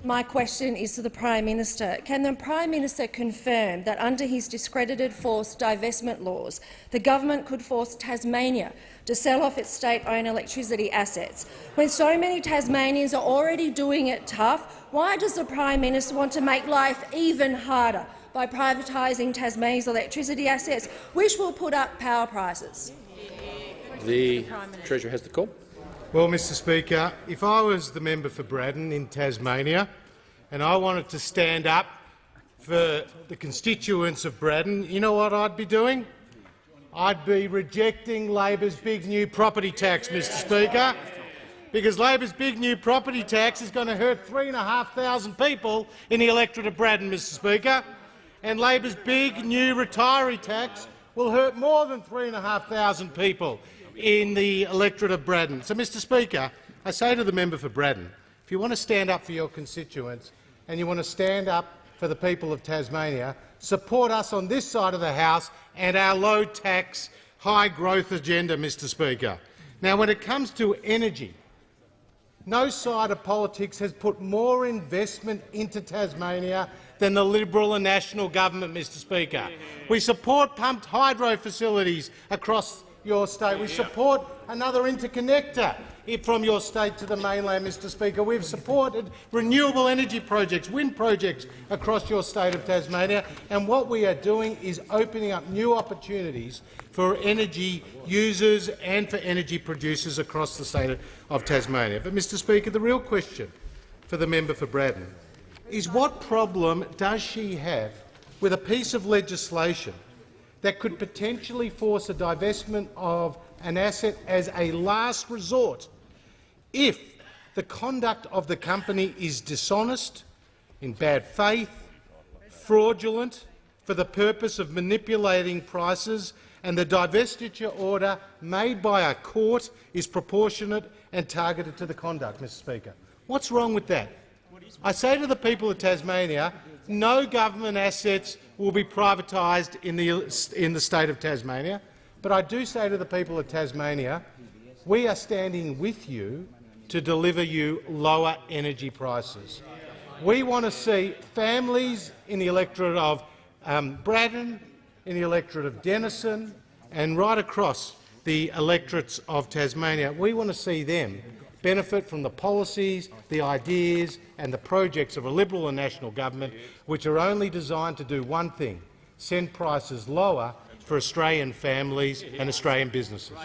My question is to the Prime Minister. Can the Prime Minister confirm that under his discredited forced divestment laws, the government could force Tasmania to sell off its state-owned electricity assets? When so many Tasmanians are already doing it tough, why does the Prime Minister want to make life even harder by privatising Tasmania's electricity assets, which will put up power prices? The Treasurer has the call. Well, Mr Speaker, if I was the member for Braddon in Tasmania and I wanted to stand up for the constituents of Braddon, you know what I'd be doing? I'd be rejecting Labor's big new property tax, Mr Speaker, because Labor's big new property tax is going to hurt 3,500 people in the electorate of Braddon, Mr Speaker, and Labor's big new retiree tax will hurt more than 3,500 people in the electorate of Braddon. So, Mr Speaker, I say to the member for Braddon, if you want to stand up for your constituents and you want to stand up for the people of Tasmania, support us on this side of the House and our low-tax, high-growth agenda, Mr Speaker. Now, when it comes to energy, no side of politics has put more investment into Tasmania than the Liberal and National government, Mr Speaker. We support pumped hydro facilities across your state. We support another interconnector from your state to the mainland, Mr Speaker. We've supported renewable energy projects, wind projects across your state of Tasmania, and what we are doing is opening up new opportunities for energy users and for energy producers across the state of Tasmania. But, Mr Speaker, the real question for the member for Braddon is what problem does she have with a piece of legislation that could potentially force a divestment of an asset as a last resort if the conduct of the company is dishonest, in bad faith, fraudulent, for the purpose of manipulating prices, and the divestiture order made by a court is proportionate and targeted to the conduct, Mr Speaker. What's wrong with that? I say to the people of Tasmania, no government assets will be privatised in the state of Tasmania, but I do say to the people of Tasmania, we are standing with you to deliver you lower energy prices. We want to see families in the electorate of Braddon, in the electorate of Denison and right across the electorates of Tasmania, we want to see them benefit from the policies, the ideas and the projects of a Liberal and National government which are only designed to do one thing: send prices lower for Australian families and Australian businesses.